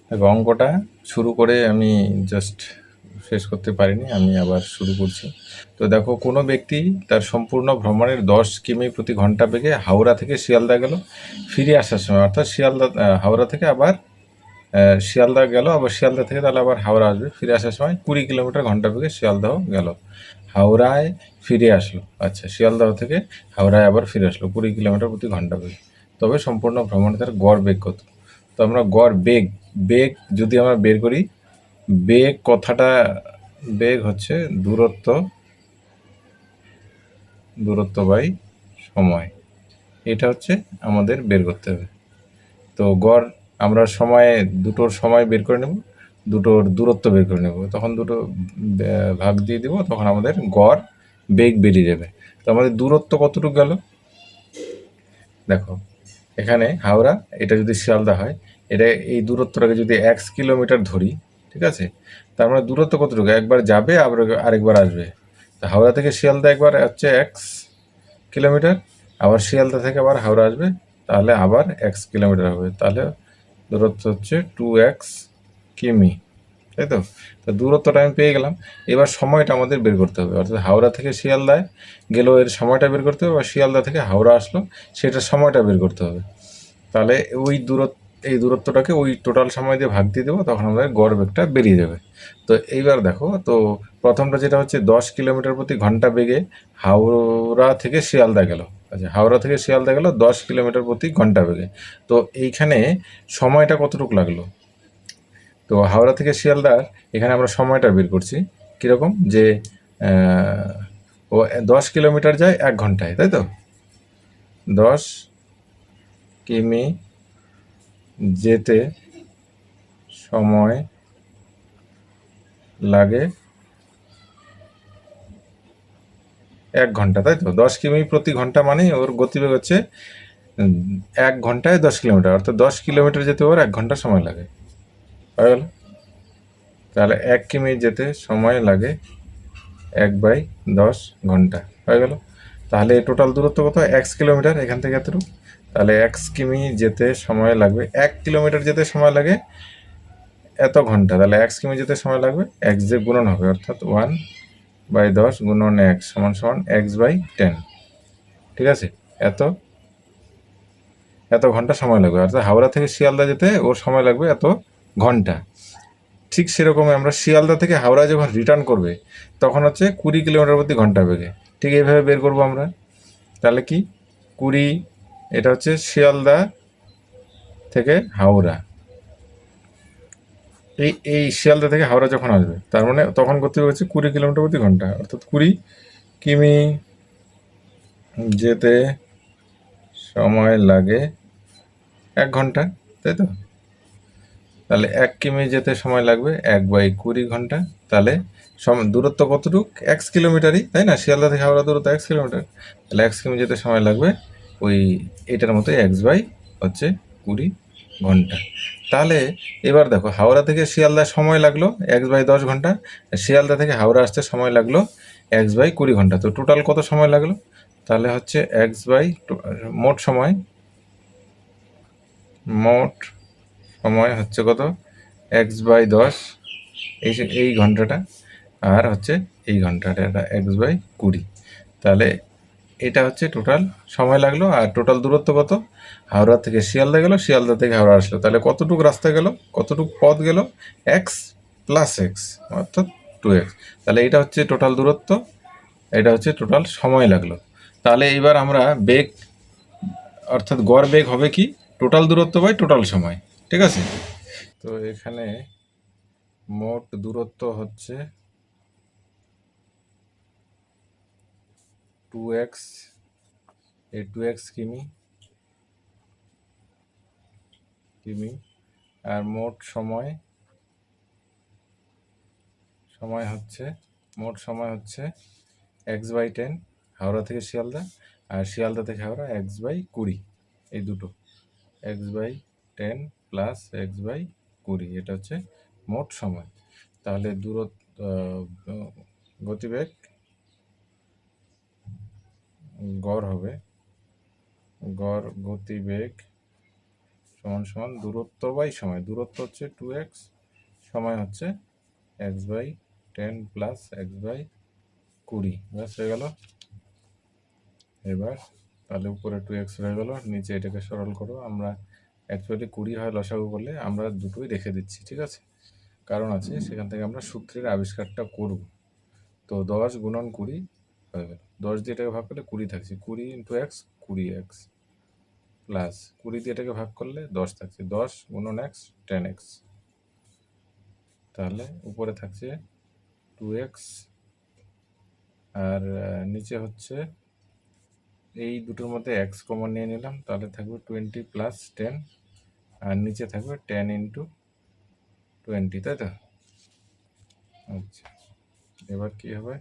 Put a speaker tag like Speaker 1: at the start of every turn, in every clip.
Speaker 1: দেখো, অঙ্কটা শুরু করে আমি জাস্ট শেষ করতে পারিনি, আমি আবার শুরু করছি। তো দেখো, কোনো ব্যক্তি তার সম্পূর্ণ ভ্রমণের 10 কিমি প্রতি ঘন্টা বেগে হাওড়া থেকে শিয়ালদা গেল, ফিরে আসার সময় অর্থাৎ হাওড়া থেকে আবার শিয়ালদা গেল, আবার শিয়ালদা থেকে তাহলে আবার হাওড়া আসবে, ফিরে আসার সময় 20 কিলোমিটার ঘন্টা বেগে শিয়ালদাহ গেল, হাওড়ায় ফিরে আসলো। আচ্ছা, শিয়ালদাহ থেকে হাওড়ায় আবার ফিরে আসলো 20 কিলোমিটার প্রতি ঘন্টা বেগে। তবে সম্পূর্ণ ভ্রমণে তার গড় বেগ কত? তো আমরা গড় বেগ বেগ যদি আমরা বের করি, বেগ কথাটা, বেগ হচ্ছে দূরত্ব, দূরত্ব বাই সময়, এটা হচ্ছে আমাদের বের করতে হবে। তো গড় আমরা সময়ে দুটোর সময় বের করে নেব, দুটোর দূরত্ব বের করে নেব, তখন দুটো ভাগ দিয়ে দিব, তখন আমাদের গড় বেগ বেরিয়ে যাবে। তো আমাদের দূরত্ব কতটুকু গেল দেখো, এখানে হাওড়া, এটা যদি শিয়ালদা হয়, এটা এই দূরত্বটাকে যদি 1 কিলোমিটার ধরি, ঠিক আছে, তার মানে দূরত্ব কতটুকু? একবার যাবে আবার আরেকবার আসবে। তো হাওড়া থেকে শিয়ালদা একবার হচ্ছে 1 কিলোমিটার, আবার শিয়ালদা থেকে আবার হাওড়া আসবে, তাহলে আবার 1 কিলোমিটার হবে, তাহলে দূরত্ব হচ্ছে 2x কিমি, তাই তো? তো দূরত্বটা আমি পেয়ে গেলাম। এবার সময়টা আমাদের বের করতে হবে, অর্থাৎ হাওড়া থেকে শিয়ালদায় গেল এর সময়টা বের করতে হবে, বা শিয়ালদা থেকে হাওড়া আসলো সেটার সময়টা বের করতে হবে। তাহলে ওই এই দূরত্বটাকে ওই টোটাল সময় দিয়ে ভাগ দিয়ে দেবো, তখন আমাদের গড় বেগটা বেরিয়ে যাবে। তো এইবার দেখো, তো প্রথমটা যেটা হচ্ছে 10 কিলোমিটার প্রতি ঘন্টা বেগে হাওড়া থেকে শিয়ালদা গেল। আচ্ছা, হাওড়া থেকে শিয়ালদা গেল 10 কিলোমিটার প্রতি ঘন্টা বেগে। তো এইখানে সময়টা কতটুকু লাগলো? তো হাওড়া থেকে শিয়ালদার এখানে আমরা সময়টা বের করছি কীরকম, যে ও 10 কিলোমিটার যায় 1 ঘন্টায়, তাই তো? 10 কিমি যেতে সময় লাগে 1 ঘন্টা, তাই তো? 10 কিমি প্রতি ঘন্টা মানে ওর গতিবেগ হচ্ছে 1 ঘন্টায় 10 কিলোমিটার, অর্থাৎ 10 কিলোমিটার যেতে ওর 1 ঘন্টা সময় লাগে, হয়ে গেল। তাহলে 1 কিমি যেতে সময় লাগে 1/10 ঘন্টা, হয়ে গেল। তাহলে টোটাল দূরত্ব কত? 1 কিলোমিটার, এখান থেকে এতটুকু। তাহলে 1 কিমি যেতে সময় লাগবে, 1 কিলোমিটার যেতে সময় লাগে এত ঘন্টা, তাহলে 1 কিমি যেতে সময় লাগবে, এক্স যে গুণন হবে, অর্থাৎ 1/10 গুণন 1 সমান সমান x/10, ঠিক আছে? এত এত ঘন্টা সময় লাগবে, অর্থাৎ হাওড়া থেকে শিয়ালদা যেতে ওর সময় লাগবে এত ঘন্টা। ঠিক সেরকমই আমরা শিয়ালদা থেকে হাওড়া যখন রিটার্ন করবে, তখন হচ্ছে 20 কিলোমিটার প্রতি ঘন্টা বেগে। ঠিক এইভাবে বের করবো আমরা। তাহলে কি 20, এটা হচ্ছে শিয়ালদা থেকে হাওড়া, এই শিয়ালদা থেকে হাওড়া যখন আসবে, তার মানে তখন গতিবেগ হচ্ছে 20 কিলোমিটার প্রতি ঘন্টা, অর্থাৎ 20 কিমি যেতে সময় লাগে 1 ঘন্টা, তাই তো? তাহলে 1 কিমি যেতে সময় লাগবে 1/20 ঘন্টা। তাহলে দূরত্ব কতটুক? 1 কিলোমিটারই, তাই না? শিয়ালদা থেকে হাওড়া দূরত্ব 1 কিলোমিটার। তাহলে 1 কিমি যেতে সময় লাগবে ওই এটার মতো হচ্ছে 20 ঘন্টা। তাহলে এবার দেখো, হাওড়া থেকে শিয়ালদা সময় লাগলো 1/10 ঘন্টা, শিয়ালদা থেকে হাওড়া আসতে সময় লাগলো 1/20 ঘন্টা। তো টোটাল কত সময় লাগলো? তাহলে হচ্ছে মোট সময়, মোট সময় হচ্ছে কত? x/10, এই ঘন্টাটা, আর হচ্ছে এই ঘন্টাটা, এটা x/20। তাহলে এটা হচ্ছে টোটাল সময় লাগলো। আর টোটাল দূরত্ব কত? হাওড়া থেকে শিয়ালদা গেল, শিয়ালদা থেকে হাওড়া আসলো, তাহলে কতটুকু রাস্তা গেল, কতটুকু পথ গেল? x+x, অর্থাৎ 2x। তাহলে এটা হচ্ছে টোটাল দূরত্ব, এটা হচ্ছে টোটাল সময় লাগলো। তাহলে এবার আমরা বেগ, অর্থাৎ গড় বেগ হবে কি? টোটাল দূরত্ব বাই টোটাল সময়, ঠিক আছে? তো এখানে মোট দূরত্ব হচ্ছে 2x, এই 2x কিমি, আর মোট সময়, সময় হচ্ছে মোট সময় হচ্ছে x/10, হাওড়া থেকে শিয়ালদা, আর শিয়ালদা থেকে হাওড়া x/20, এই দুটো x/10 প্লাস x/20, এটা হচ্ছে মোট সময়। তাহলে গতিবেগ, গড় হবে, গড় গতিবেগ সমান সমান দূরত্ব বাই সময়। দূরত্ব হচ্ছে 2x, সময় হচ্ছে x/10 প্লাস x/20, ব্যাস হয়ে গেল। এবার তাহলে উপরে 2x হয়ে গেল, নিচে এটাকে সরল করো। আমরা অ্যাকচুয়ালি 20 হয় লসাগু করলে, আমরা দুটোই রেখে দিচ্ছি, ঠিক আছে? কারণ আছে, সেখান থেকে আমরা সূত্রের আবিষ্কারটা করব। তো 10 গুণন 20 হয়ে গেল। 10 দিয়ে এটাকে ভাগ করলে 20 থাকছে, 20 ইন্টু x 20x, প্লাস 20 দিয়ে এটাকে ভাগ করলে 10 থাকছে, 10 গুণন x 10x। তাহলে উপরে থাকছে 2x, আর নিচে হচ্ছে এই দুটোর মধ্যে x কমন নিয়ে নিলাম, তাহলে থাকবে 20 প্লাস 10, আর নিচে থাকবে 10 ইন্টু 20, তাই তো? আচ্ছা, এবার কি হবে,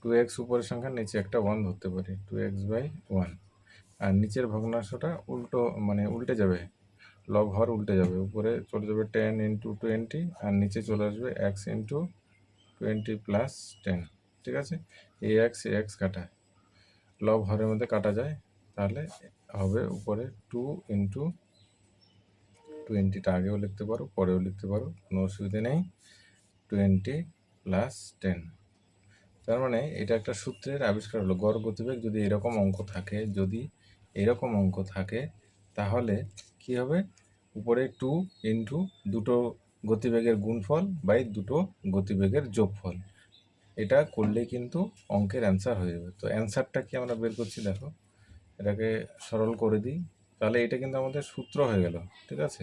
Speaker 1: 2x উপরের সংখ্যা, নিচে একটা 1 ধরতে পারি, 2x/1, আর নিচের ভগ্নাংশটা উল্টো, মানে উল্টে যাবে, লব হর উল্টে যাবে, উপরে চলে যাবে 10 ইন্টু 20, আর নিচে চলে আসবে x ইন্টু 20 প্লাস 10, ঠিক আছে? এই x কাটা, লব হরের মধ্যে কাটা যায়, তাহলে হবে উপরে 2 ইন্টু 20টা আগেও লিখতে পারো, পরেও লিখতে পারো, কোনো অসুবিধে নেই, 20 প্লাস 10। তার মানে এটা একটা সূত্রের আবিষ্কার হলো। গড় গতিবেগ যদি এরকম অঙ্ক থাকে, তাহলে কি হবে, উপরে 2 ইন্টু দুটো গতিবেগের গুণফল বাই দুটো গতিবেগের যোগফল, এটা করলে কিন্তু অঙ্কের অ্যান্সার হয়ে যাবে। তো অ্যান্সারটা কি আমরা বের করছি, দেখো, এটাকে সরল করে দিই, তাহলে এটা কিন্তু আমাদের সূত্র হয়ে গেল, ঠিক আছে?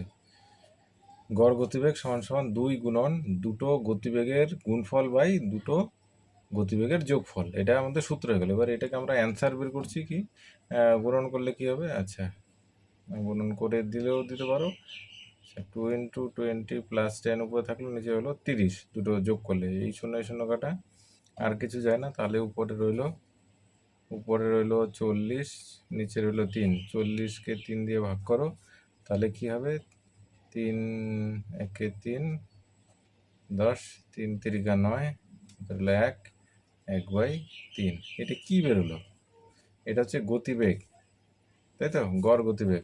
Speaker 1: গড় গতিবেগ সমান সমান 2 গুণন দুটো গতিবেগের গুণফল বাই দুটো গতিবেগের যোগফল, এটা আমাদের সূত্র হয়ে গেল। এবার এটাকে আমরা অ্যান্সার বের করছি, কি গুণন করলে কি হবে, আচ্ছা গুণন করে দিলেও দিতে পারো। আচ্ছা, 2 ইন্টু 20 প্লাস 10 উপরে থাকলো, নিচে হলো 30, দুটো যোগ করলে এই 0 0 কাটা, আর কিছু যায় না, তাহলে উপরে রইল 40, নিচে রইল 3, 40কে 3 দিয়ে ভাগ করো, তাহলে কি হবে, 3 একে 3, 10, 3 3 9, তাহলে 1/3। এটা কি বেরোলো, এটা হচ্ছে গতিবেগ, তাই তো? গড় গতিবেগ,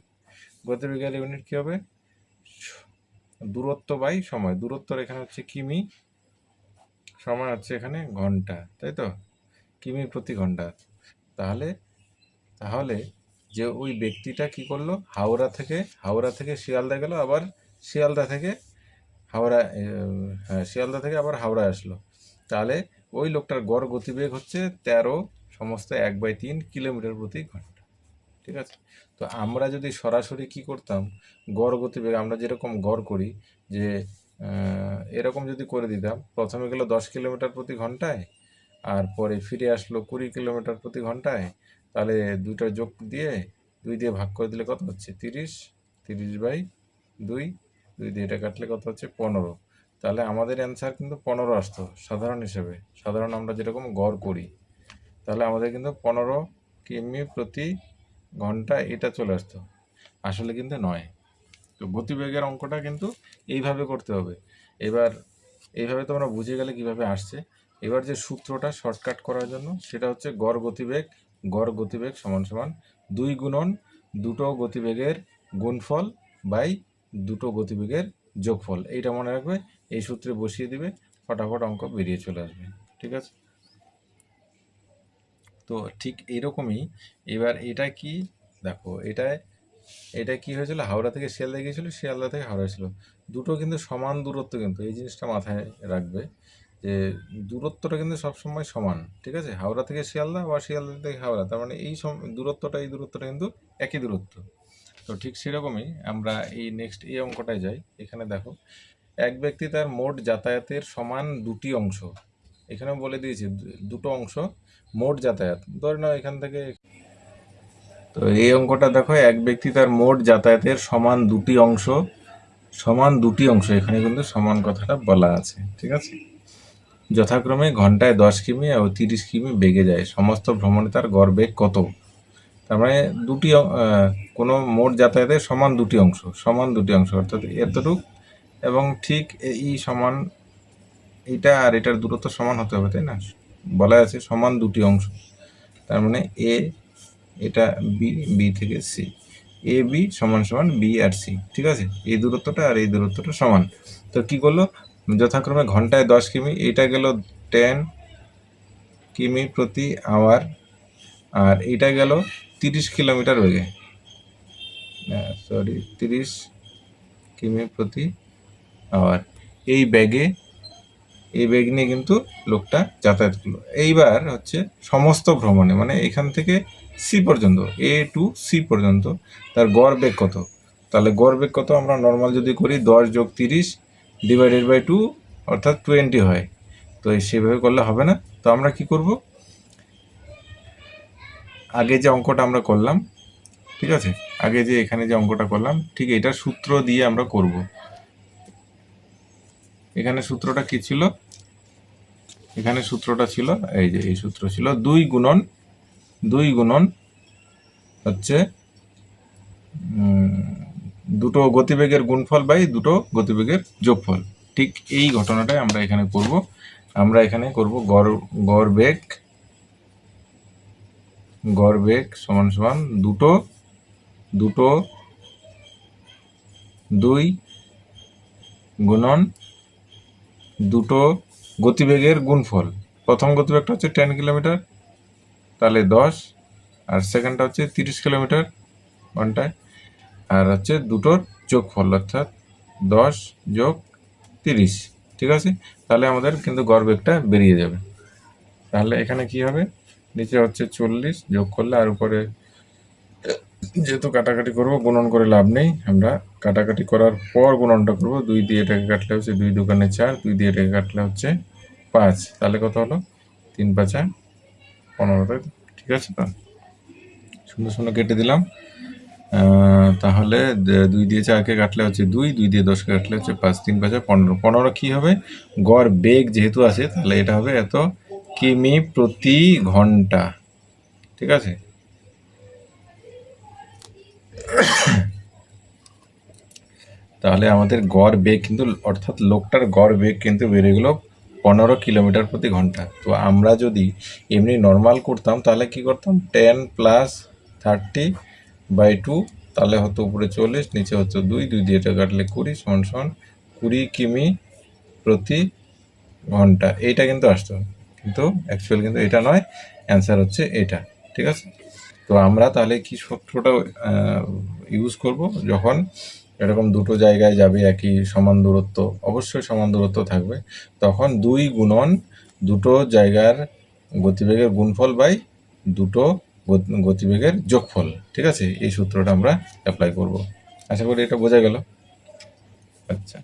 Speaker 1: গতিবেগের ইউনিট কি হবে, দূরত্ব বাই সময়। দূরত্বর এখানে হচ্ছে কিমি, সময় হচ্ছে এখানে ঘন্টা, তাই তো? কিমি প্রতি ঘন্টা। তাহলে যে ওই ব্যক্তিটা কি করলো, হাওড়া থেকে শিয়ালদা গেল, আবার শিয়ালদা থেকে আবার হাওড়ায় আসলো, তাহলে ওই লোকটার গড় গতিবেগ হচ্ছে 13/3 কিলোমিটার প্রতি ঘন্টা, ঠিক আছে? তো আমরা যদি সরাসরি কি করতাম, গড় গতিবেগ আমরা যেরকম গড় করি, যে এরকম যদি করে দিতাম, প্রথমে গেল 10 কিলোমিটার প্রতি ঘন্টায়, আর পরে ফিরে আসলো 20 কিলোমিটার প্রতি ঘন্টায়, তাহলে দুইটা যোগ দিয়ে 2 দিয়ে ভাগ করে দিলে কত হচ্ছে, 30, 30/2, 2 দিয়ে এটা কাটলে কত হচ্ছে, 15। তাহলে আমাদের অ্যান্সার কিন্তু 15 আসতো সাধারণ হিসেবে, সাধারণ আমরা যেরকম গড় করি, তাহলে আমাদের কিন্তু 15 কিমি প্রতি ঘন্টা এটা চলে আসতো, আসলে কিন্তু নয়। তো গতিবেগের অঙ্কটা কিন্তু এইভাবে করতে হবে। এবার এইভাবে তোমরা বুঝে গেলে কিভাবে আসছে। এবার যে সূত্রটা শর্টকাট করার জন্য, সেটা হচ্ছে গড় গতিবেগ সমান সমান 2 গুণন দুটো গতিবেগের গুণফল বাই দুটো গতিবেগের যোগফল, এইটা মনে রাখবে, এই সূত্রে বসিয়ে দিবে, ফটাফট অঙ্ক বেরিয়ে চলে আসবে, ঠিক আছে? তো ঠিক এরকমই, এবার এটা কি, দেখো, এটা কি হয়েছিল, হাওড়া থেকে শিয়ালদা গিয়েছিল, শিয়ালদা থেকে হাওড়া ছিল, দুটো কিন্তু সমান দূরত্ব, কিন্তু এই জিনিসটা মাথায় রাখবে যে দূরত্বটা কিন্তু সবসময় সমান, ঠিক আছে? হাওড়া থেকে শিয়ালদা বা শিয়ালদা থেকে হাওড়া, তার মানে এই দূরত্বটা কিন্তু একই দূরত্ব। তো ঠিক সেরকমই আমরা এই নেক্সট এই অঙ্কটায় যাই। এখানে দেখো, এক ব্যক্তি তার মোট যাতায়াতের সমান দুটি অংশ, এখানে বলে দিয়েছে দুটো অংশ মোট যাতায়াত, ধরে নাও এখান থেকে। তো এই অঙ্কটা দেখো, এক ব্যক্তি তার মোট যাতায়াতের সমান দুটি অংশ, এখানে কিন্তু সমান কথাটা বলা আছে, ঠিক আছে? যথাক্রমে ঘন্টায় 10 কিমি ও 30 কিমি বেগে যায়, সমস্ত ভ্রমণে তার গড় বেগ কত? তার মানে কোনো মোট যাতায়াতের সমান দুটি অংশ, অর্থাৎ এতটুক এবং ঠিক এই সমান, এটা আর এটার দূরত্ব সমান হতে হবে, তাই না? বলা আছে সমান দুটি অংশ, তার মানে এ, এটা বি, বি থেকে সি। এ বি সমান সমান বি আর সি, ঠিক আছে? এই দূরত্বটা আর এই দূরত্বটা সমান। তো কি করলো, যথাক্রমে ঘন্টায় 10 কিমি, এইটা গেল 10 কিমি প্রতি আওয়ার, আর এইটা গেল 30 কিলোমিটার বেগে, সরি 30 কিমি প্রতি আওয়ার। এই বেগ নিয়ে কিন্তু লোকটা যাতায়াত করলো। এইবার হচ্ছে সমস্ত ভ্রমণে, মানে এখান থেকে সি পর্যন্ত, এ টু সি পর্যন্ত তার গড় বেগ কত? তাহলে গড় বেগ কত আমরা নর্মাল যদি করি 10 যোগ 30 ডিভাইডেড বাই 2 অর্থাৎ 20 হয়। তো সেভাবে করলে হবে না। তো আমরা কি করব, আগে যে অঙ্কটা আমরা করলাম, ঠিক আছে, আগে যে এখানে যে অঙ্কটা করলাম ঠিক এটার সূত্র দিয়ে আমরা করব। এখানে সূত্রটা কি ছিল, এখানে সূত্রটা ছিল এই যে এই সূত্র ছিল 2 গুণন হচ্ছে দুটো গতিবেগের গুণফল বাই দুটো গতিবেগের যোগফল। ঠিক এই ঘটনাটাই আমরা এখানে করব। আমরা এখানে করব গড় বেগ সমান সমান দুটো 2 গুণন দুটো গতিবেগের গুণফল। প্রথম গতিবেগটা হচ্ছে 10 কিলোমিটার, তাহলে 10, আর সেকেন্ডটা হচ্ছে 30 কিলোমিটার ঘন্টায়, আর হচ্ছে দুটোর যোগফল অর্থাৎ 10 যোগ 30, ঠিক আছে? তাহলে আমাদের কিন্তু গড় বেগটা বেরিয়ে যাবে। তাহলে এখানে কি হবে, নিচে হচ্ছে 40 যোগ করলে, আর উপরে যেহেতু কাটাকাটি করব গুণন করে লাভ নেই, আমরা কাটাকাটি করার পর গুণনটা করব। 2 দিয়ে এটাকে কাটলে হচ্ছে 2 দোকানে 4, 2 দিয়ে এটাকে কাটলে হচ্ছে 5, তাহলে কত হলো 3 5 15, ঠিক আছে? তো সুন্দর সুন্দর কেটে দিলাম। তাহলে 2 দিয়ে 4কে কাটলে হচ্ছে 2, 2 দিয়ে 10কে কাটলে হচ্ছে 5, 3 5 15, 15 কি হবে, গড় বেগ যেহেতু আছে তাহলে এটা হবে এত কিমি প্রতি ঘন্টা, ঠিক আছে? তাহলে আমাদের গড় বেগ কিন্তু, অর্থাৎ লোকটার গড় বেগ কিন্তু বেড়ে গেল 15 কিলোমিটার প্রতি ঘন্টা। তো আমরা যদি এমনি নর্মাল করতাম তাহলে কি করতাম, 10 + 30/2, তাহলে হতো উপরে 40 নিচে হচ্ছে 2, 2 দিয়ে এটা কাটলে 20 সমান সমান 20 কিমি প্রতি ঘন্টা। এইটা কিন্তু আসতো, কিন্তু অ্যাকচুয়াল কিন্তু এটা নয়, অ্যান্সার হচ্ছে এটা, ঠিক আছে? তো আমরা তাহলে কি সূত্রটা ইউজ করব, যখন এরকম দুটো জায়গায় যাবে একই সমান দূরত্ব, অবশ্যই সমান দূরত্ব থাকবে, তখন 2 গুণন দুটো জায়গার গতিবেগের গুণফল বাই দুটো গতিবেগের যোগফল, ঠিক আছে? এই সূত্রটা আমরা অ্যাপ্লাই করব। আশা করি এটা বোঝা গেল। আচ্ছা।